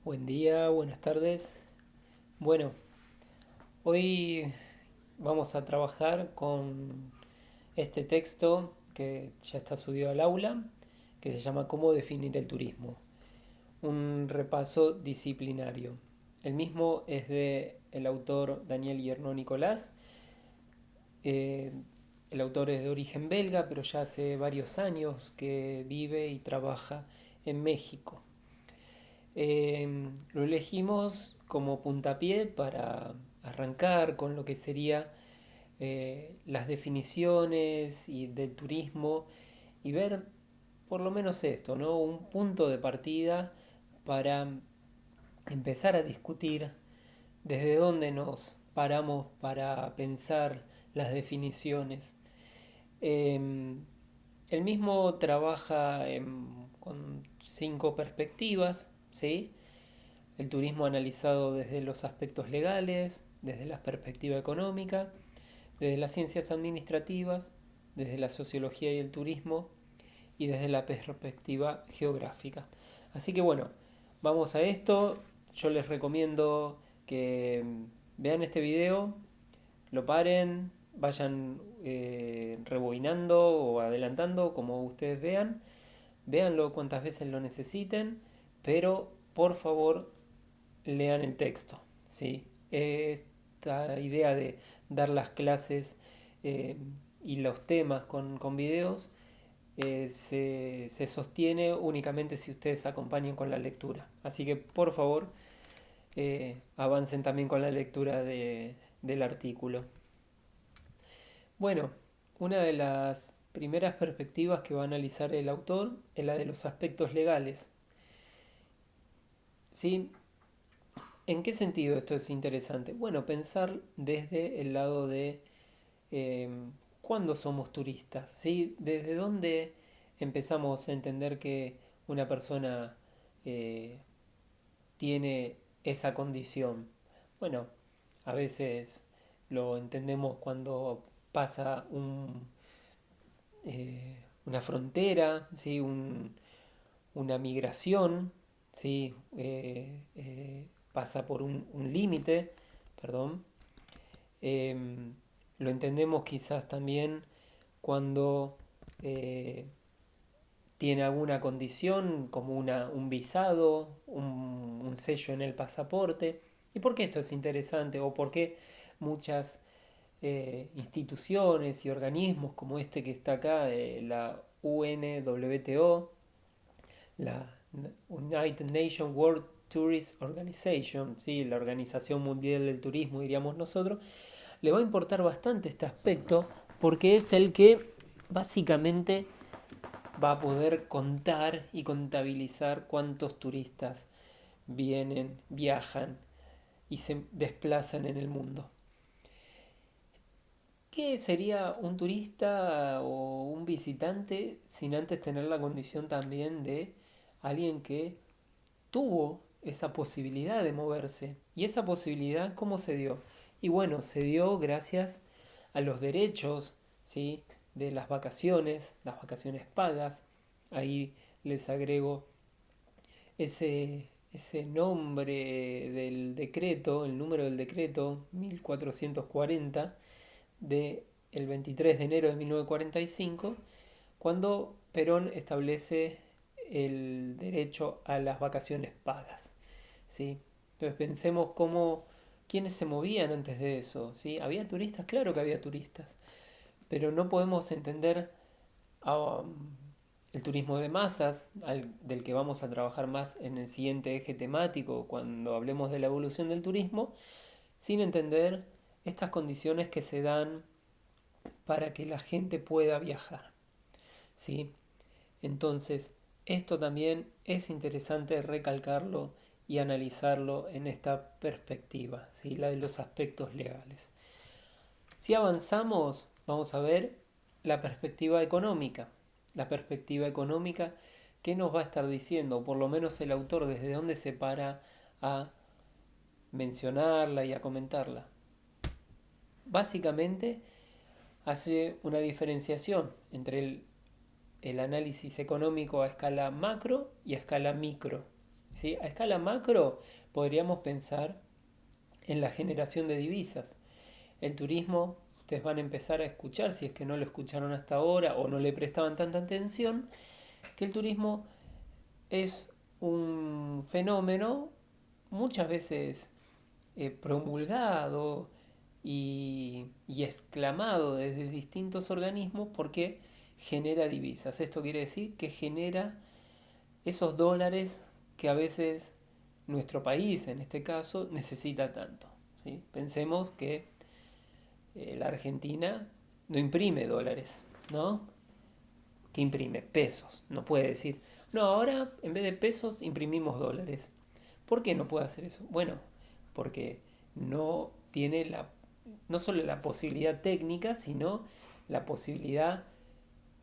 Buen día, buenas tardes. Bueno, hoy vamos a trabajar con este texto que ya está subido al aula, que se llama ¿Cómo definir el turismo? Un repaso disciplinario. El mismo es de el autor Daniel Guillermo Nicolás. Eh, el autor es de origen belga, pero ya hace varios años que vive y trabaja en México. Lo elegimos como puntapié para arrancar con lo que sería las definiciones del turismo y ver por lo menos esto, ¿no? Un punto de partida para empezar a discutir desde dónde nos paramos para pensar las definiciones. Eh, el mismo trabaja con cinco perspectivas, ¿sí? El turismo analizado desde los aspectos legales, desde la perspectiva económica, desde las ciencias administrativas, desde la sociología y el turismo y desde la perspectiva geográfica. Así que bueno, vamos a esto. Yo les recomiendo que vean este video, lo paren, vayan rebobinando o adelantando como ustedes vean. Véanlo cuantas veces lo necesiten, pero por favor lean el texto, ¿sí? Esta idea de dar las clases eh, y los temas con videos se sostiene únicamente si ustedes acompañan con la lectura. Así que por favor avancen también con la lectura del artículo. Bueno, una de las primeras perspectivas que va a analizar el autor es la de los aspectos legales. ¿Sí? ¿En qué sentido esto es interesante? Bueno, pensar desde el lado de eh, cuándo somos turistas, ¿sí? Desde dónde empezamos a entender que una persona eh, tiene esa condición. Bueno, a veces lo entendemos cuando pasa una frontera, ¿sí? Una migración, ¿sí? Pasa por un límite, perdón. Em, lo entendemos quizás también cuando eh, tiene alguna condición como un visado, un sello en el pasaporte. ¿Y por qué esto es interesante? ¿O por qué muchas instituciones y organismos como este que está acá, la UNWTO, la United Nations World Tourist Organization, ¿sí? La Organización Mundial del Turismo, diríamos nosotros, le va a importar bastante este aspecto porque es el que básicamente va a poder contar y contabilizar cuántos turistas vienen, viajan y se desplazan en el mundo. ¿Qué sería un turista o un visitante sin antes tener la condición también de alguien que tuvo esa posibilidad de moverse? ¿Y esa posibilidad cómo se dio? Y bueno, se dio gracias a los derechos, ¿sí? De las vacaciones pagas. Ahí les agrego ese nombre del decreto, el número del decreto 1440 de el 23 de enero de 1945, cuando Perón establece el derecho a las vacaciones pagas, ¿sí? Entonces pensemos cómo quiénes se movían antes de eso, ¿sí? ¿Había turistas? Claro que había turistas, pero no podemos entender um, el turismo de masas, del que vamos a trabajar más en el siguiente eje temático cuando hablemos de la evolución del turismo, sin entender estas condiciones que se dan para que la gente pueda viajar, ¿sí? Entonces, esto también es interesante recalcarlo y analizarlo en esta perspectiva, ¿sí? La de los aspectos legales. Si avanzamos, vamos a ver la perspectiva económica. La perspectiva económica, ¿qué nos va a estar diciendo? Por lo menos el autor, desde dónde se para a mencionarla y a comentarla. Básicamente hace una diferenciación entre el análisis económico a escala macro y a escala micro, ¿sí? A escala macro podríamos pensar en la generación de divisas. El turismo, ustedes van a empezar a escuchar, si es que no lo escucharon hasta ahora o no le prestaban tanta atención, que el turismo es un fenómeno muchas veces promulgado y exclamado desde distintos organismos porque genera divisas. Esto quiere decir que genera esos dólares que a veces nuestro país, en este caso, necesita tanto. ¿Sí? Pensemos que la Argentina no imprime dólares, ¿no? Que imprime pesos. No puede decir, no, ahora en vez de pesos imprimimos dólares. ¿Por qué no puede hacer eso? Bueno, porque no tiene no solo la posibilidad técnica, sino la posibilidad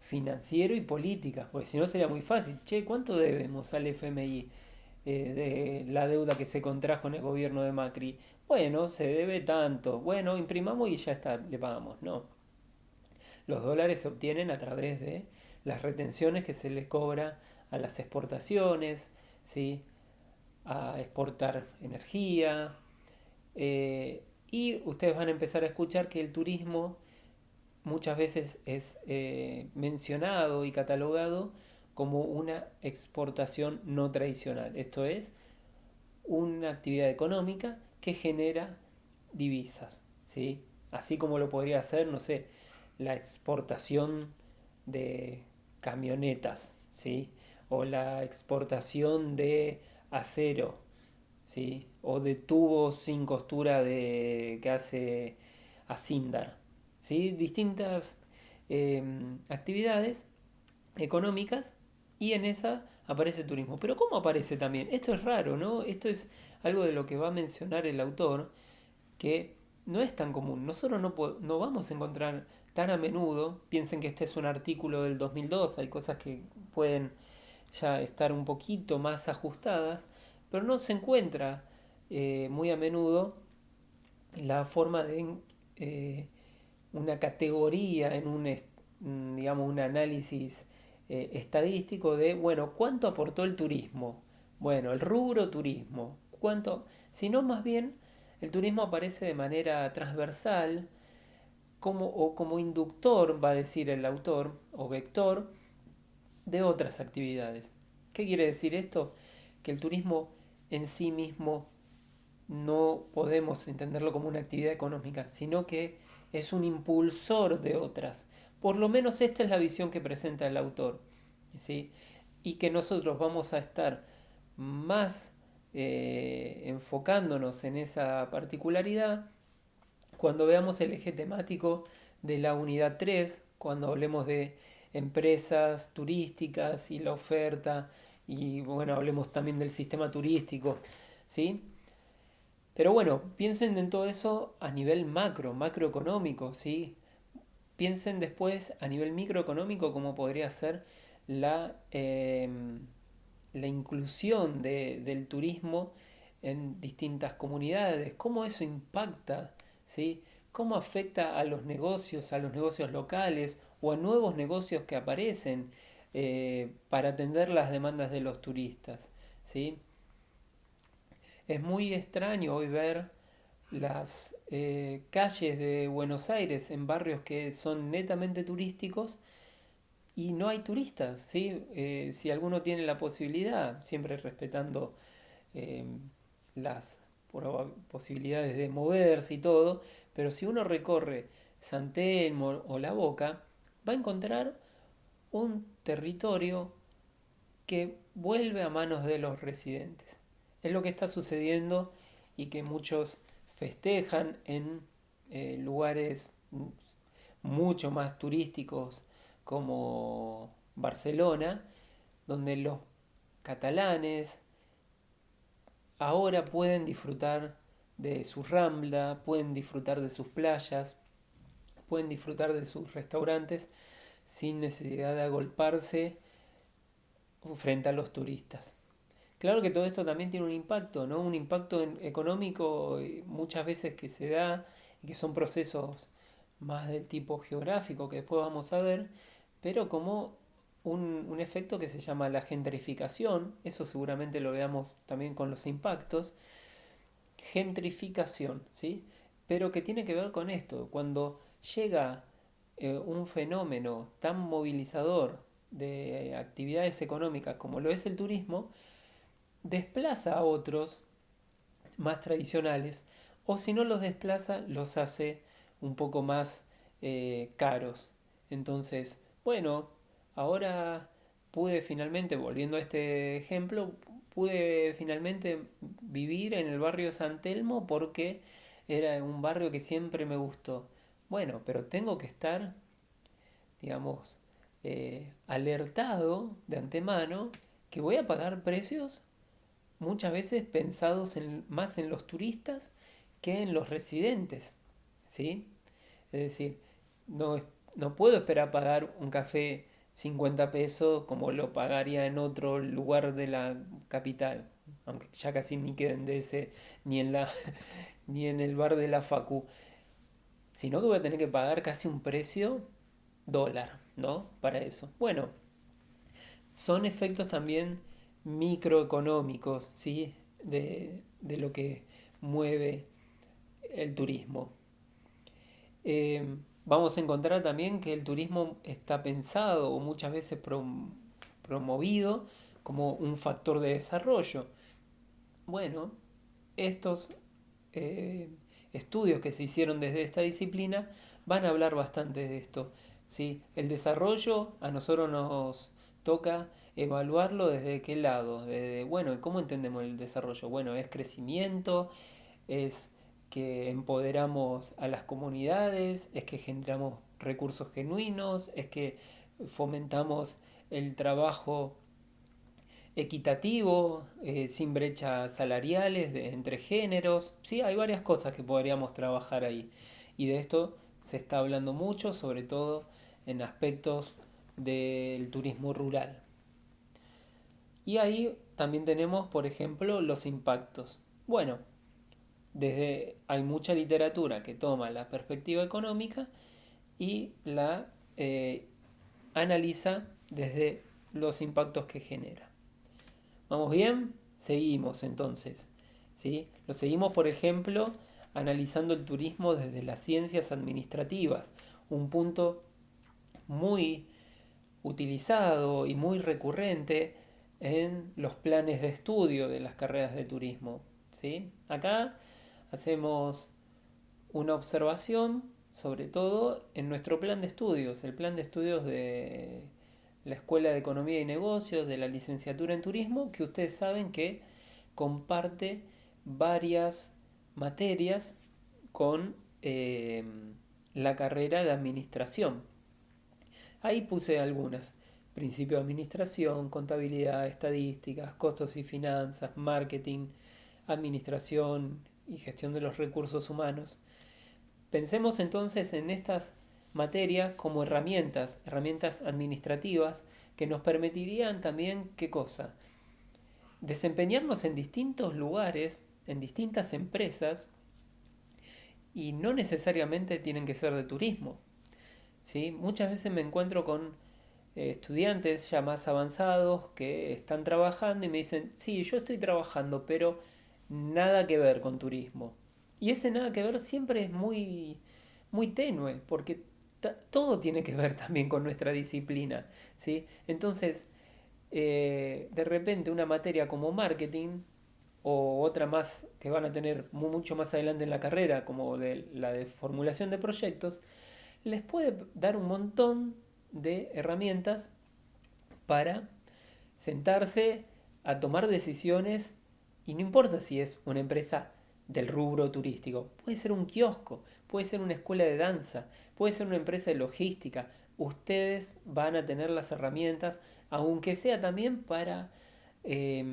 financiera y política, porque si no sería muy fácil. Che, ¿cuánto debemos al FMI de la deuda que se contrajo en el gobierno de Macri? Bueno, se debe tanto. Bueno, imprimamos y ya está, le pagamos. No. Los dólares se obtienen a través de las retenciones que se le cobra a las exportaciones, ¿sí? A exportar energía. Y ustedes van a empezar a escuchar que el turismo muchas veces es mencionado y catalogado como una exportación no tradicional. Esto es una actividad económica que genera divisas, ¿sí? Así como lo podría hacer, no sé, la exportación de camionetas, ¿sí? O la exportación de acero, ¿sí? O de tubos sin costura que hace Asindar, ¿sí? Distintas eh, actividades económicas y en esa aparece el turismo. Pero ¿cómo aparece también? Esto es raro, ¿no? Esto es algo de lo que va a mencionar el autor que no es tan común. Nosotros no vamos a encontrar tan a menudo, piensen que este es un artículo del 2002, hay cosas que pueden ya estar un poquito más ajustadas, pero no se encuentra muy a menudo la forma de eh, una categoría en digamos, un análisis estadístico de, bueno, ¿cuánto aportó el turismo? Bueno, el rubro turismo, ¿cuánto? Sino más bien el turismo aparece de manera transversal o como inductor, va a decir el autor, o vector de otras actividades. ¿Qué quiere decir esto? Que el turismo en sí mismo no podemos entenderlo como una actividad económica, sino que es un impulsor de otras. Por lo menos esta es la visión que presenta el autor, ¿sí? Y que nosotros vamos a estar más enfocándonos en esa particularidad cuando veamos el eje temático de la unidad 3, cuando hablemos de empresas turísticas y la oferta, y bueno, hablemos también del sistema turístico, ¿sí? Pero bueno, piensen en todo eso a nivel macroeconómico, ¿sí? Piensen después a nivel microeconómico cómo podría ser la, la inclusión del turismo en distintas comunidades, cómo eso impacta, ¿sí? Cómo afecta a los negocios locales o a nuevos negocios que aparecen para atender las demandas de los turistas, ¿sí? Es muy extraño hoy ver las calles de Buenos Aires en barrios que son netamente turísticos y no hay turistas, ¿sí? Si alguno tiene la posibilidad, siempre respetando eh, las posibilidades de moverse y todo, pero si uno recorre San Telmo o La Boca, va a encontrar un territorio que vuelve a manos de los residentes. Es lo que está sucediendo y que muchos festejan en lugares mucho más turísticos como Barcelona, donde los catalanes ahora pueden disfrutar de su rambla, pueden disfrutar de sus playas, pueden disfrutar de sus restaurantes sin necesidad de agolparse frente a los turistas. Claro que todo esto también tiene un impacto, ¿no? Un impacto económico muchas veces que se da y que son procesos más del tipo geográfico que después vamos a ver, pero como un efecto que se llama la gentrificación, eso seguramente lo veamos también con los impactos, gentrificación, ¿sí? Pero que tiene que ver con esto, cuando llega un fenómeno tan movilizador de actividades económicas como lo es el turismo, desplaza a otros más tradicionales, o si no los desplaza, los hace un poco más caros. Entonces, bueno, ahora pude finalmente, volviendo a este ejemplo, pude finalmente vivir en el barrio San Telmo porque era un barrio que siempre me gustó. Bueno, pero tengo que estar, digamos, alertado de antemano que voy a pagar precios muchas veces pensados más en los turistas que en los residentes, ¿sí? Es decir, no, no puedo esperar pagar un café 50 pesos como lo pagaría en otro lugar de la capital, aunque ya casi ni queden de ese, ni en la, ni en el bar de la Facu, sino que voy a tener que pagar casi un precio dólar, ¿no? Para eso. Bueno, son efectos también microeconómicos, ¿sí? De lo que mueve el turismo. Vamos a encontrar también que el turismo está pensado o muchas veces promovido como un factor de desarrollo. Bueno, estos eh, estudios que se hicieron desde esta disciplina van a hablar bastante de esto. ¿Sí? El desarrollo a nosotros nos toca evaluarlo desde qué lado. Desde, bueno, ¿cómo entendemos el desarrollo? Bueno, es crecimiento, es que empoderamos a las comunidades, es que generamos recursos genuinos, es que fomentamos el trabajo equitativo, sin brechas salariales entre géneros. Sí, hay varias cosas que podríamos trabajar ahí. Y de esto se está hablando mucho, sobre todo en aspectos del turismo rural. Y ahí también tenemos, por ejemplo, los impactos. Bueno, hay mucha literatura que toma la perspectiva económica y la analiza desde los impactos que genera. ¿Vamos bien? Seguimos entonces. ¿Sí? Lo seguimos, por ejemplo, analizando el turismo desde las ciencias administrativas, un punto muy utilizado y muy recurrente en los planes de estudio de las carreras de turismo. ¿Sí? Acá hacemos una observación, sobre todo en nuestro plan de estudios, el plan de estudios de la Escuela de Economía y Negocios, de la licenciatura en Turismo, que ustedes saben que comparte varias materias con la carrera de administración. Ahí puse algunas: principio de administración, contabilidad, estadísticas, costos y finanzas, marketing, administración y gestión de los recursos humanos. Pensemos entonces en estas materias como herramientas, herramientas administrativas que nos permitirían también, ¿qué cosa? Desempeñarnos en distintos lugares, en distintas empresas, y no necesariamente tienen que ser de turismo. ¿Sí? Muchas veces me encuentro con estudiantes ya más avanzados que están trabajando y me dicen, sí, yo estoy trabajando, pero nada que ver con turismo. Y ese nada que ver siempre es muy, muy tenue, porque todo tiene que ver también con nuestra disciplina. ¿Sí? Entonces, de repente una materia como marketing o otra más que van a tener mucho más adelante en la carrera, como la de formulación de proyectos, les puede dar un montón de herramientas para sentarse a tomar decisiones, y no importa si es una empresa del rubro turístico, puede ser un kiosco, puede ser una escuela de danza, puede ser una empresa de logística. Ustedes van a tener las herramientas, aunque sea también para eh,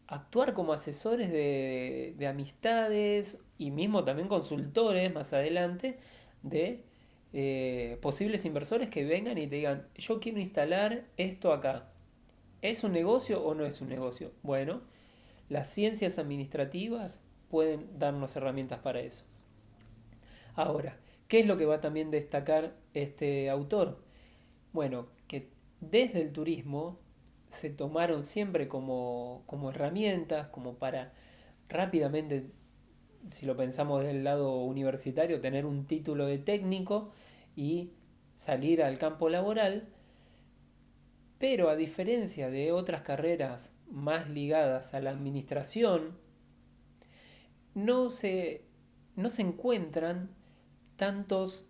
actuar como asesores de amistades y mismo también consultores más adelante de posibles inversores que vengan y te digan, yo quiero instalar esto acá. ¿Es un negocio o no es un negocio? Bueno, las ciencias administrativas pueden darnos herramientas para eso. Ahora, ¿qué es lo que va también a destacar este autor? Bueno, que desde el turismo se tomaron siempre como herramientas, como para rápidamente, si lo pensamos del lado universitario, tener un título de técnico y salir al campo laboral, pero a diferencia de otras carreras más ligadas a la administración, no se, no se encuentran tantos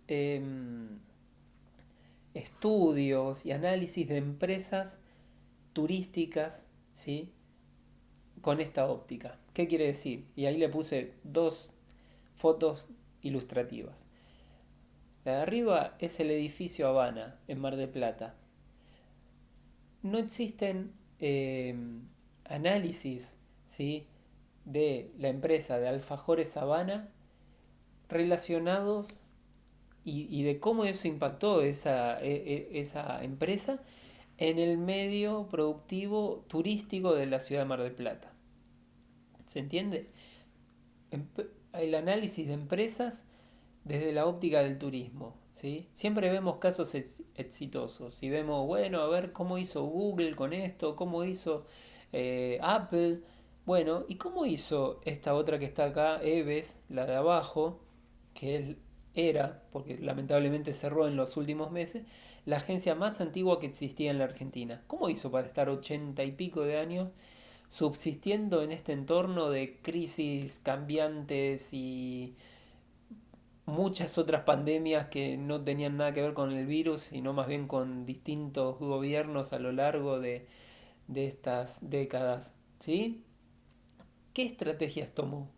estudios y análisis de empresas turísticas, ¿sí? Con esta óptica. ¿Qué quiere decir? Y ahí le puse dos fotos ilustrativas. La de arriba es el edificio Habana en Mar del Plata. No existen análisis, ¿sí?, de la empresa de Alfajores Habana relacionados y de cómo eso impactó esa empresa en el medio productivo turístico de la ciudad de Mar del Plata. ¿Se entiende? El análisis de empresas desde la óptica del turismo, ¿sí? Siempre vemos casos exitosos y vemos, bueno, a ver cómo hizo Google con esto, cómo hizo Apple, bueno, ¿y cómo hizo esta otra que está acá, Eves, la de abajo, que era, porque lamentablemente cerró en los últimos meses, la agencia más antigua que existía en la Argentina? ¿Cómo hizo para estar 80 y pico de años subsistiendo en este entorno de crisis cambiantes y muchas otras pandemias que no tenían nada que ver con el virus, sino más bien con distintos gobiernos a lo largo de estas décadas? ¿Sí? ¿Qué estrategias tomó?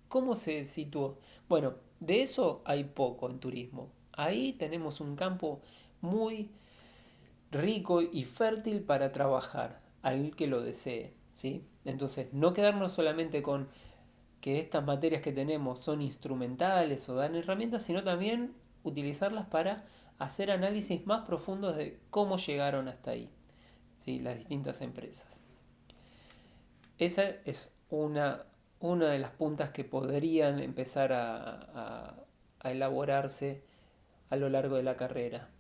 ¿Cómo se situó? Bueno, de eso hay poco en turismo. Ahí tenemos un campo muy rico y fértil para trabajar al que lo desee, ¿sí? Entonces, no quedarnos solamente con que estas materias que tenemos son instrumentales o dan herramientas, sino también utilizarlas para hacer análisis más profundos de cómo llegaron hasta ahí, ¿sí?, las distintas empresas. Esa es una de las puntas que podrían empezar a elaborarse a lo largo de la carrera.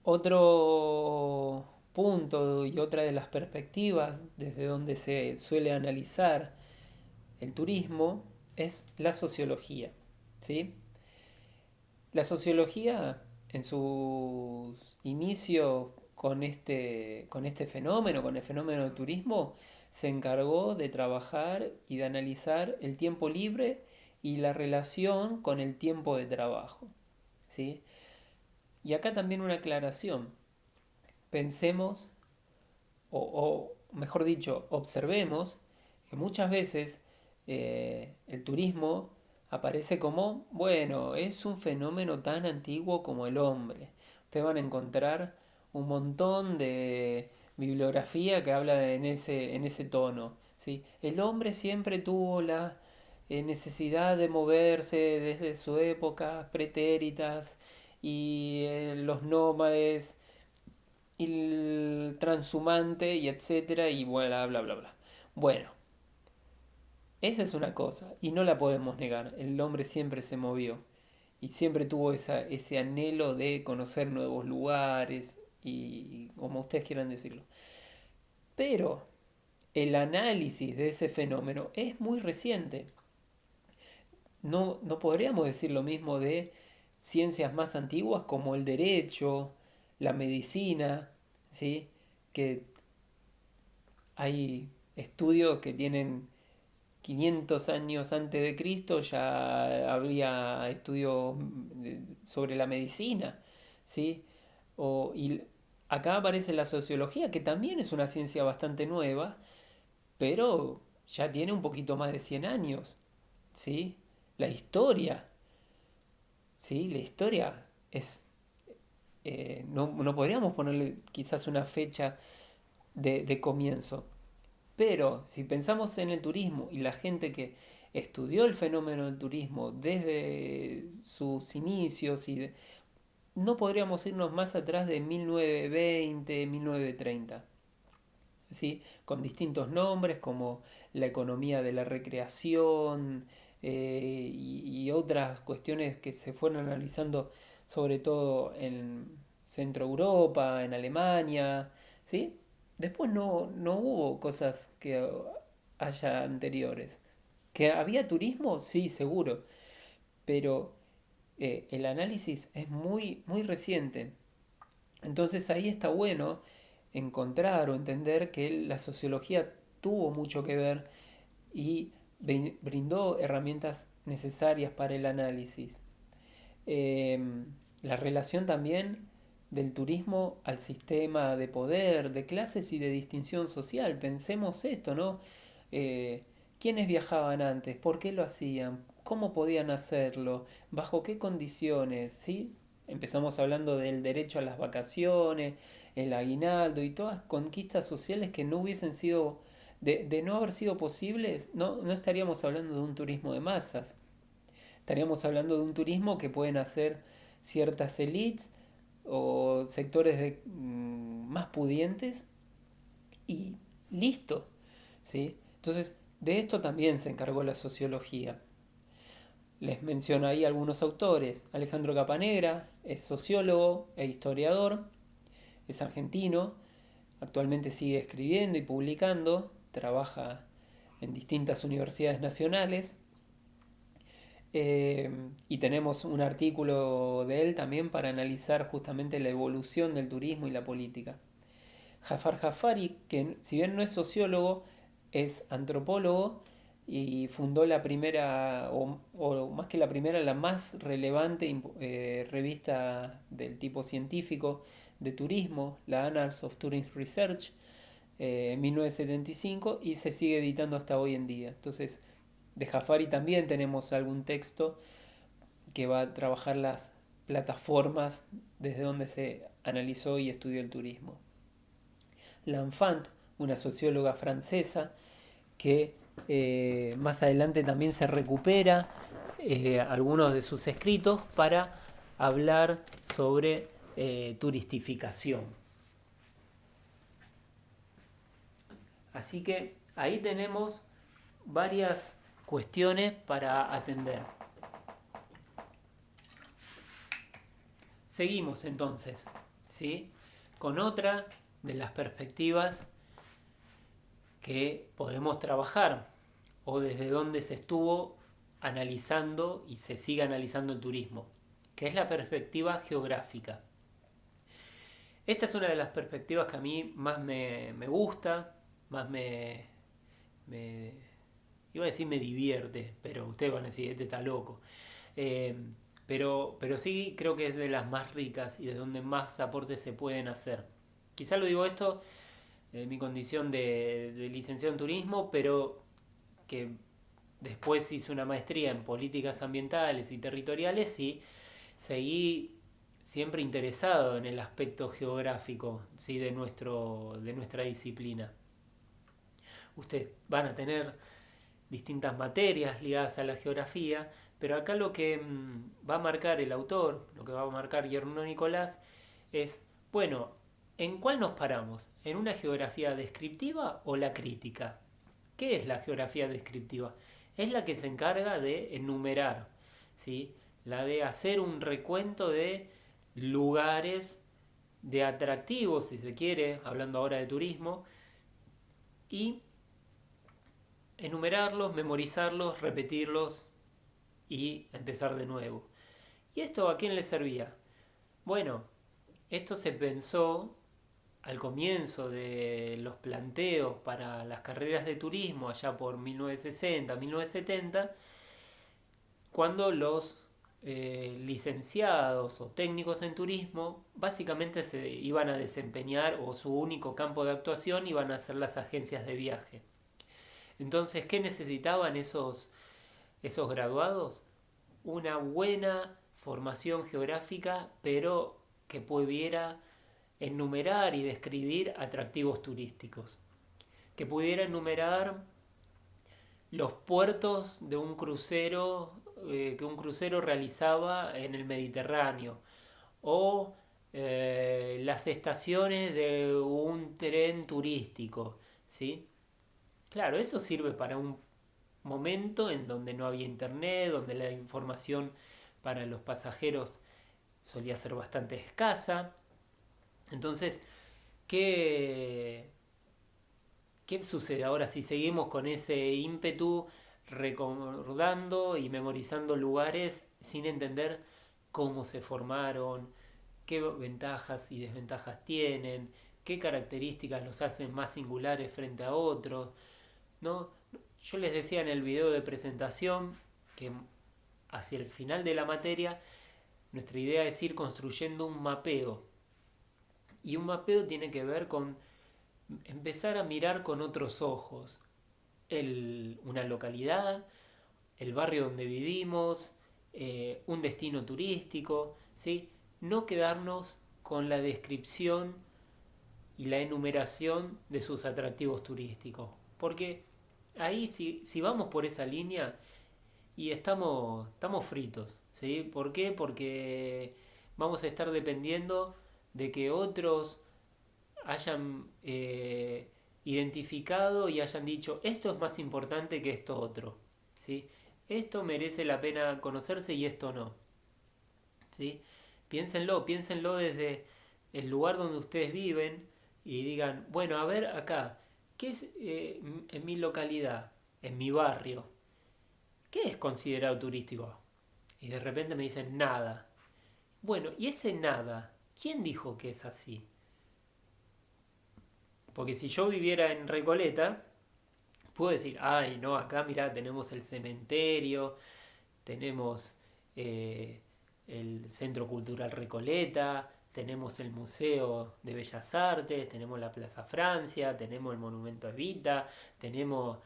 Otro punto y otra de las perspectivas desde donde se suele analizar el turismo es la sociología, ¿sí? La sociología en sus inicios con este fenómeno, con el fenómeno del turismo, se encargó de trabajar y de analizar el tiempo libre y la relación con el tiempo de trabajo, ¿sí? Y acá también una aclaración. Pensemos, o mejor dicho, observemos que muchas veces el turismo aparece como, bueno, es un fenómeno tan antiguo como el hombre. Ustedes van a encontrar un montón de bibliografía que habla en ese tono, ¿sí? El hombre siempre tuvo la necesidad de moverse desde su época pretéritas y los nómades y el transhumante y etcétera y bla bla bla bla. Bueno, esa es una cosa y no la podemos negar. El hombre siempre se movió y siempre tuvo ese anhelo de conocer nuevos lugares y como ustedes quieran decirlo. Pero el análisis de ese fenómeno es muy reciente. No podríamos decir lo mismo de ciencias más antiguas como el derecho, la medicina, ¿sí? Que hay estudios que tienen 500 años antes de Cristo, ya había estudios sobre la medicina, ¿sí? Y acá aparece la sociología, que también es una ciencia bastante nueva, pero ya tiene un poquito más de 100 años, ¿sí? La historia, ¿sí? La historia es... no podríamos ponerle quizás una fecha de comienzo. Pero si pensamos en el turismo y la gente que estudió el fenómeno del turismo desde sus inicios, no podríamos irnos más atrás de 1920, 1930, ¿sí? Con distintos nombres como la economía de la recreación y otras cuestiones que se fueron analizando sobre todo Centro Europa, en Alemania, ¿sí? Después no hubo cosas que haya anteriores. ¿Que había turismo? Sí, seguro, pero el análisis es muy reciente. Entonces ahí está bueno encontrar o entender que la sociología tuvo mucho que ver y brindó herramientas necesarias para el análisis. Eh, la relación también del turismo al sistema de poder, de clases y de distinción social. Pensemos esto, ¿no? Eh, ¿Quiénes viajaban antes? ¿Por qué lo hacían? ¿Cómo podían hacerlo? ¿Bajo qué condiciones? ¿Sí? Empezamos hablando del derecho a las vacaciones, el aguinaldo y todas conquistas sociales que no hubiesen sido, de no haber sido posibles, no estaríamos hablando de un turismo de masas. Estaríamos hablando de un turismo que pueden hacer ciertas élites o sectores más pudientes y listo, ¿sí? Entonces, de esto también se encargó la sociología. Les menciono ahí algunos autores. Alejandro Capanegra es sociólogo e historiador, es argentino, actualmente sigue escribiendo y publicando, trabaja en distintas universidades nacionales. Y tenemos un artículo de él también para analizar justamente la evolución del turismo y la política. Jafar Jafari, que si bien no es sociólogo, es antropólogo y fundó la primera, o más que la primera, la más relevante revista del tipo científico de turismo, la Annals of Tourism Research, en 1975 y se sigue editando hasta hoy en día. Entonces, de Jafari también tenemos algún texto que va a trabajar las plataformas desde donde se analizó y estudió el turismo. L'Enfant, una socióloga francesa que más adelante también se recupera algunos de sus escritos para hablar sobre turistificación. Así que ahí tenemos varias cuestiones para atender. Seguimos entonces, ¿sí? Con otra de las perspectivas que podemos trabajar o desde donde se estuvo analizando y se sigue analizando el turismo, que es la perspectiva geográfica. Esta es una de las perspectivas que a mí más me gusta, más me... Iba a decir me divierte, pero ustedes van a decir, este está loco. Eh, pero sí creo que es de las más ricas y de donde más aportes se pueden hacer. Quizá lo digo esto en mi condición de licenciado en turismo, pero que después hice una maestría en políticas ambientales y territoriales y seguí siempre interesado en el aspecto geográfico, ¿sí? De nuestra disciplina. Ustedes van a tener distintas materias ligadas a la geografía, pero acá lo que va a marcar el autor, lo que va a marcar Guillermo Nicolás, es, bueno, ¿en cuál nos paramos? ¿En una geografía descriptiva o la crítica? ¿Qué es la geografía descriptiva? Es la que se encarga de enumerar, ¿sí? La de hacer un recuento de lugares, de atractivos, si se quiere, hablando ahora de turismo, y enumerarlos, memorizarlos, repetirlos y empezar de nuevo. ¿Y esto a quién le servía? Bueno, esto se pensó al comienzo de los planteos para las carreras de turismo, allá por 1960, 1970, cuando los licenciados o técnicos en turismo básicamente se iban a desempeñar o su único campo de actuación iban a ser las agencias de viaje. Entonces, ¿qué necesitaban esos graduados? Una buena formación geográfica, pero que pudiera enumerar y describir atractivos turísticos, que pudiera enumerar los puertos de un crucero que un crucero realizaba en el Mediterráneo o las estaciones de un tren turístico, ¿sí? Claro, eso sirve para un momento en donde no había internet, donde la información para los pasajeros solía ser bastante escasa. Entonces, ¿qué, ¿qué sucede ahora si seguimos con ese ímpetu recordando y memorizando lugares sin entender cómo se formaron, qué ventajas y desventajas tienen, qué características los hacen más singulares frente a otros? ¿No? Yo les decía en el video de presentación que hacia el final de la materia nuestra idea es ir construyendo un mapeo. Y un mapeo tiene que ver con empezar a mirar con otros ojos una localidad, el barrio donde vivimos, un destino turístico, ¿sí? No quedarnos con la descripción y la enumeración de sus atractivos turísticos. Porque ahí si vamos por esa línea y estamos fritos, ¿sí? ¿Por qué? Porque vamos a estar dependiendo de que otros hayan identificado y hayan dicho esto es más importante que esto otro, ¿sí? Esto merece la pena conocerse y esto no, ¿sí? Piénsenlo desde el lugar donde ustedes viven y digan, bueno, a ver acá, ¿qué es en mi localidad, en mi barrio? ¿Qué es considerado turístico? Y de repente me dicen nada. Bueno, ¿y ese nada? ¿Quién dijo que es así? Porque si yo viviera en Recoleta, puedo decir, ay, no, acá mirá, tenemos el cementerio, tenemos eh, el Centro Cultural Recoleta, tenemos el Museo de Bellas Artes, tenemos la Plaza Francia, tenemos el Monumento a Evita, tenemos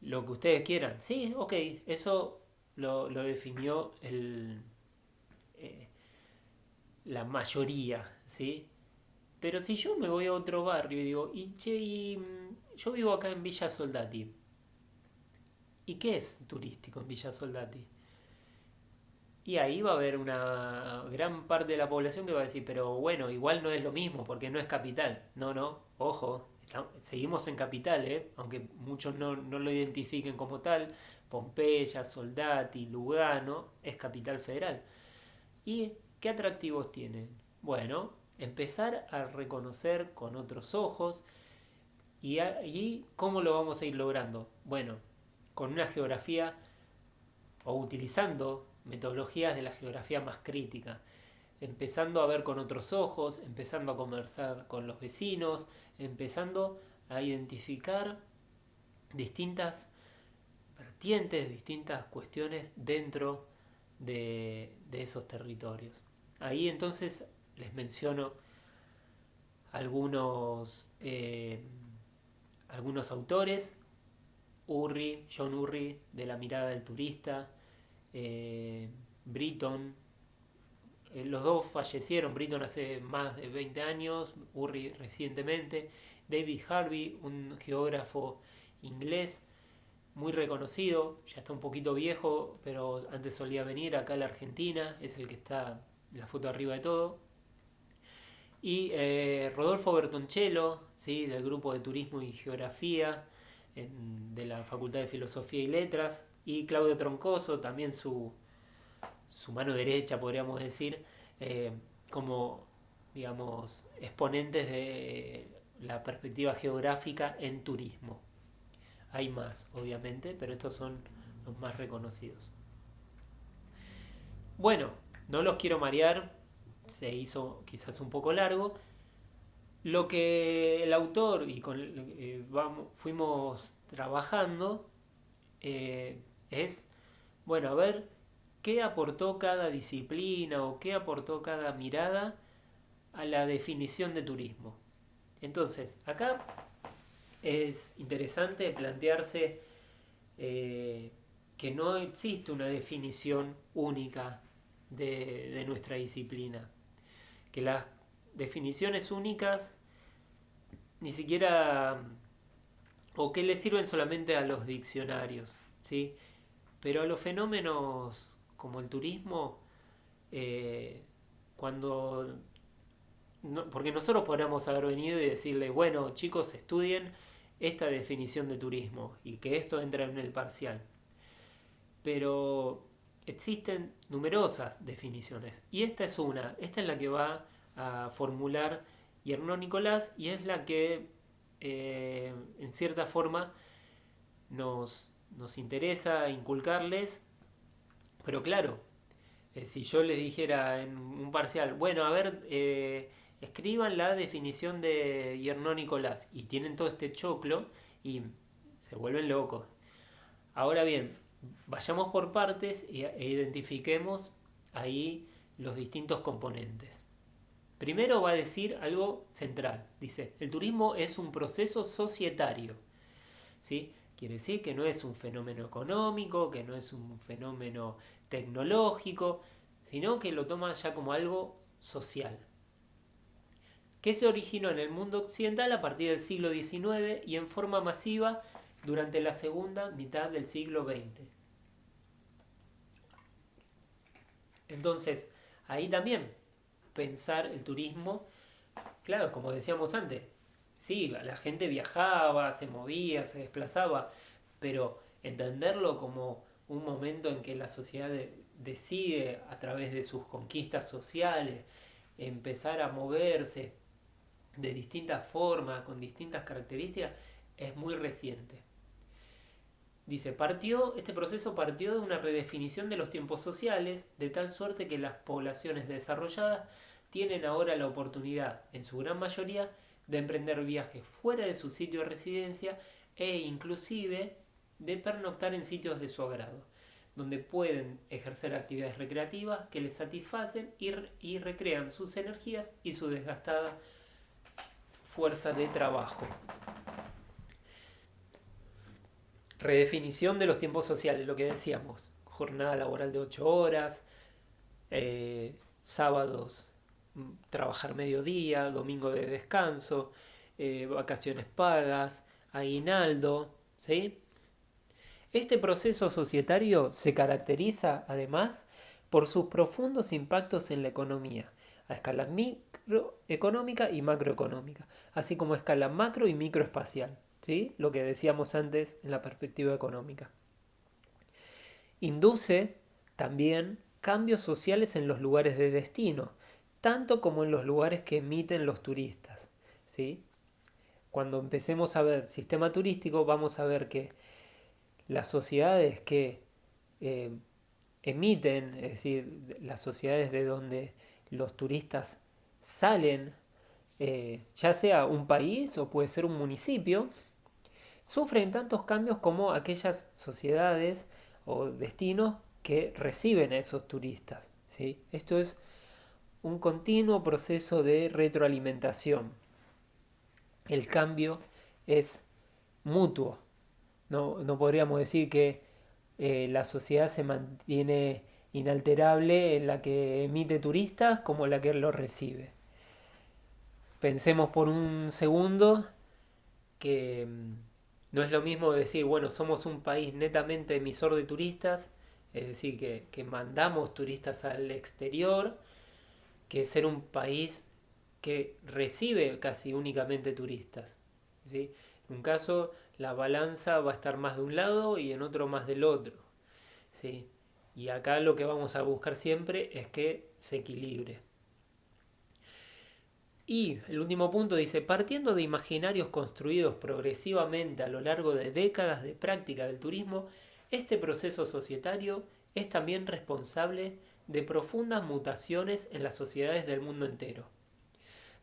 lo que ustedes quieran. Sí, ok, eso lo definió eh, la mayoría, ¿sí? Pero si yo me voy a otro barrio y digo, yo vivo acá en Villa Soldati, ¿y qué es turístico en Villa Soldati? Y ahí va a haber una gran parte de la población que va a decir, pero bueno, igual no es lo mismo porque no es capital. No, no, ojo, seguimos en capital, ¿eh? Aunque muchos no lo identifiquen como tal. Pompeya, Soldati, Lugano, es capital federal. ¿Y qué atractivos tienen? Bueno, empezar a reconocer con otros ojos y ¿cómo lo vamos a ir logrando? Bueno, con una geografía o utilizando metodologías de la geografía más crítica, empezando a ver con otros ojos, empezando a conversar con los vecinos, empezando a identificar distintas vertientes, distintas cuestiones dentro de esos territorios. Ahí entonces les menciono algunos, algunos autores, John Urry, de La mirada del turista, eh, Britton. Los dos fallecieron, Britton hace más de 20 años, Urry recientemente. David Harvey, un geógrafo inglés muy reconocido, ya está un poquito viejo, pero antes solía venir acá a la Argentina, es el que está en la foto arriba de todo. Y Rodolfo Bertoncello, ¿sí? Del grupo de Turismo y Geografía de la Facultad de Filosofía y Letras. Y Claudio Troncoso, también su mano derecha, podríamos decir, eh, como, digamos, exponentes de la perspectiva geográfica en turismo. Hay más, obviamente, pero estos son los más reconocidos. Bueno, no los quiero marear, se hizo quizás un poco largo. Lo que el autor y fuimos trabajando es, bueno, a ver qué aportó cada disciplina o qué aportó cada mirada a la definición de turismo. Entonces, acá es interesante plantearse eh, que no existe una definición única de nuestra disciplina, que las definiciones únicas ni siquiera o que le sirven solamente a los diccionarios, ¿sí? Pero a los fenómenos como el turismo, eh, cuando porque nosotros podríamos haber venido y decirle, bueno, chicos, estudien esta definición de turismo y que esto entra en el parcial. Pero existen numerosas definiciones y esta es la que va a formular y Hernán Nicolás, y es la que en cierta forma nos interesa inculcarles, pero claro, si yo les dijera en un parcial, bueno, a ver, escriban la definición de Hernán Nicolás, y tienen todo este choclo y se vuelven locos. Ahora bien, vayamos por partes e identifiquemos ahí los distintos componentes. Primero va a decir algo central. Dice, el turismo es un proceso societario. ¿Sí? Quiere decir que no es un fenómeno económico, que no es un fenómeno tecnológico, sino que lo toma ya como algo social, que se originó en el mundo occidental a partir del siglo XIX y en forma masiva durante la segunda mitad del siglo XX. Entonces, ahí también pensar el turismo, claro, como decíamos antes, sí, la gente viajaba, se movía, se desplazaba, pero entenderlo como un momento en que la sociedad decide a través de sus conquistas sociales empezar a moverse de distintas formas, con distintas características, es muy reciente. Dice, este proceso partió de una redefinición de los tiempos sociales, de tal suerte que las poblaciones desarrolladas tienen ahora la oportunidad, en su gran mayoría, de emprender viajes fuera de su sitio de residencia e inclusive de pernoctar en sitios de su agrado, donde pueden ejercer actividades recreativas que les satisfacen y recrean sus energías y su desgastada fuerza de trabajo. Redefinición de los tiempos sociales, lo que decíamos. Jornada laboral de 8 horas, sábados trabajar mediodía, domingo de descanso, vacaciones pagas, aguinaldo, ¿sí? Este proceso societario se caracteriza además por sus profundos impactos en la economía, a escala microeconómica y macroeconómica, así como a escala macro y microespacial, ¿sí? Lo que decíamos antes en la perspectiva económica. Induce también cambios sociales en los lugares de destino, tanto como en los lugares que emiten los turistas, ¿sí? Cuando empecemos a ver sistema turístico, vamos a ver que las sociedades que eh, emiten, es decir, las sociedades de donde los turistas salen, ya sea un país o puede ser un municipio, sufren tantos cambios como aquellas sociedades o destinos que reciben a esos turistas, ¿sí? Esto es un continuo proceso de retroalimentación. El cambio es mutuo. No podríamos decir que la sociedad se mantiene inalterable en la que emite turistas como la que los recibe. Pensemos por un segundo que no es lo mismo decir, bueno, somos un país netamente emisor de turistas, es decir, que mandamos turistas al exterior, que ser un país que recibe casi únicamente turistas, ¿sí? En un caso, la balanza va a estar más de un lado y en otro más del otro, ¿sí? Y acá lo que vamos a buscar siempre es que se equilibre. Y el último punto dice, partiendo de imaginarios construidos progresivamente a lo largo de décadas de práctica del turismo, este proceso societario es también responsable de profundas mutaciones en las sociedades del mundo entero,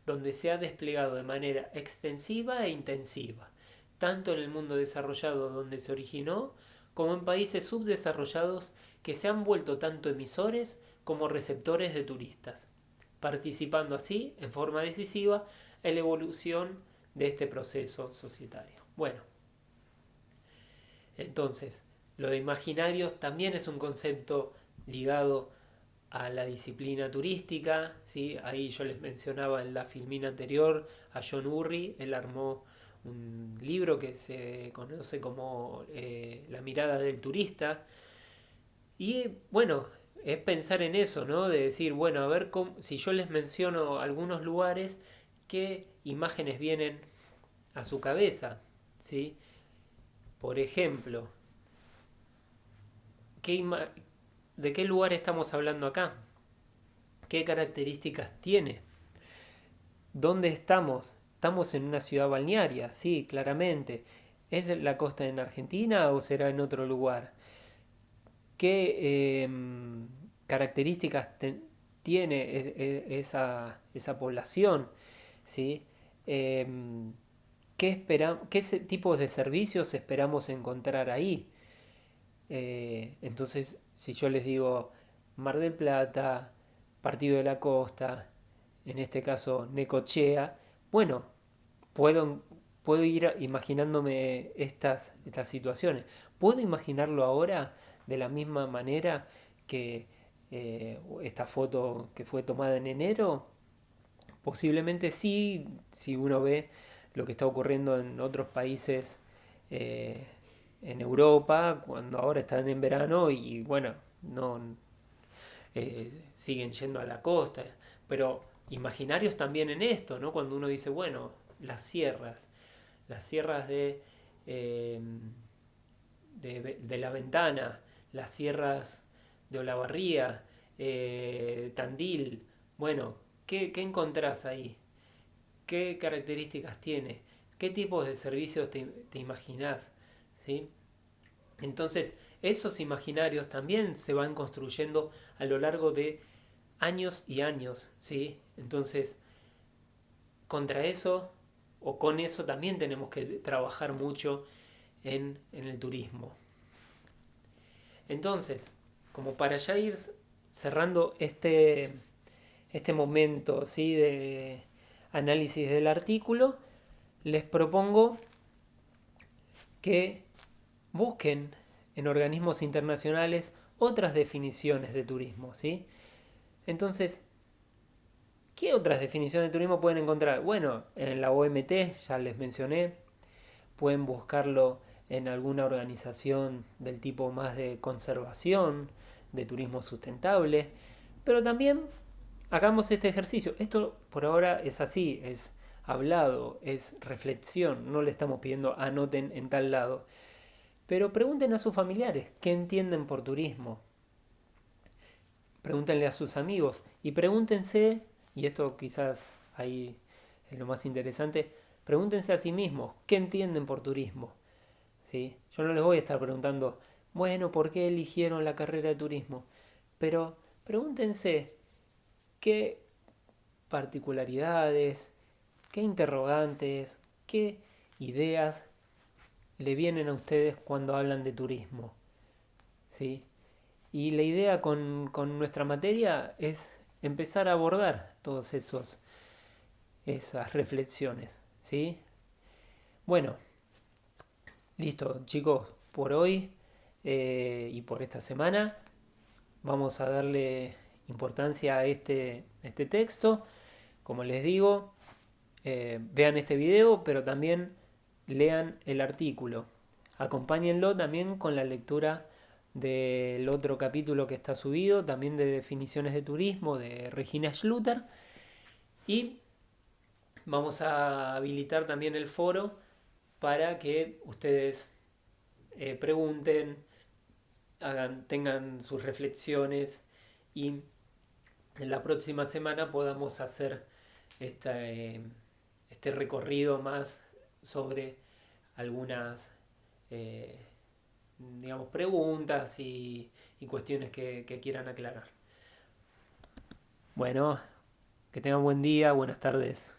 donde se ha desplegado de manera extensiva e intensiva, tanto en el mundo desarrollado donde se originó, como en países subdesarrollados que se han vuelto tanto emisores como receptores de turistas, participando así en forma decisiva en la evolución de este proceso societario. Bueno, entonces, lo de imaginarios también es un concepto ligado a la disciplina turística, ¿sí? Ahí yo les mencionaba en la filmina anterior a John Urry, él armó un libro que se conoce como La mirada del turista, y bueno, es pensar en eso, ¿no? De decir, bueno, a ver si yo les menciono algunos lugares, qué imágenes vienen a su cabeza, ¿sí? Por ejemplo, ¿de qué lugar estamos hablando acá? ¿Qué características tiene? ¿Dónde estamos? Estamos en una ciudad balnearia, sí, claramente. ¿Es la costa en Argentina o será en otro lugar? ¿Qué características tiene esa población? ¿Sí? Em, ¿Qué tipos de servicios esperamos encontrar ahí? Entonces, si yo les digo Mar del Plata, Partido de la Costa, en este caso Necochea, bueno, puedo, puedo ir imaginándome estas situaciones. ¿Puedo imaginarlo ahora de la misma manera que esta foto que fue tomada en enero? Posiblemente sí, si uno ve lo que está ocurriendo en otros países eh, en Europa, cuando ahora están en verano y bueno, no siguen yendo a la costa. Pero imaginarios también en esto, ¿no? Cuando uno dice, bueno, las sierras eh, de La Ventana, las sierras de Olavarría, Tandil, bueno, ¿qué encontrás ahí? ¿Qué características tiene? ¿Qué tipos de servicios te imaginás? ¿Sí? Entonces, esos imaginarios también se van construyendo a lo largo de años y años, ¿sí? Entonces, contra eso o con eso también tenemos que trabajar mucho en el turismo. Entonces, como para ya ir cerrando este momento, ¿sí? De análisis del artículo, les propongo que busquen en organismos internacionales otras definiciones de turismo, ¿sí? Entonces, ¿qué otras definiciones de turismo pueden encontrar? Bueno, en la OMT, ya les mencioné, pueden buscarlo en alguna organización del tipo más de conservación, de turismo sustentable, pero también hagamos este ejercicio. Esto por ahora es así, es hablado, es reflexión, no le estamos pidiendo anoten en tal lado. Pero pregunten a sus familiares qué entienden por turismo. Pregúntenle a sus amigos y pregúntense, y esto quizás ahí es lo más interesante, pregúntense a sí mismos qué entienden por turismo. ¿Sí? Yo no les voy a estar preguntando, bueno, ¿por qué eligieron la carrera de turismo? Pero pregúntense qué particularidades, qué interrogantes, qué ideas le vienen a ustedes cuando hablan de turismo. ¿Sí? Y la idea con nuestra materia es empezar a abordar todos esas reflexiones, ¿sí? Bueno, listo, chicos, por hoy y por esta semana vamos a darle importancia a este texto. Como les digo, vean este video, pero también lean el artículo. Acompáñenlo también con la lectura del otro capítulo que está subido, también de definiciones de turismo de Regina Schluter. Y vamos a habilitar también el foro para que ustedes pregunten, tengan sus reflexiones y en la próxima semana podamos hacer esta, este recorrido más sobre algunas eh, digamos, preguntas y cuestiones que quieran aclarar. Bueno, que tengan buen día, buenas tardes.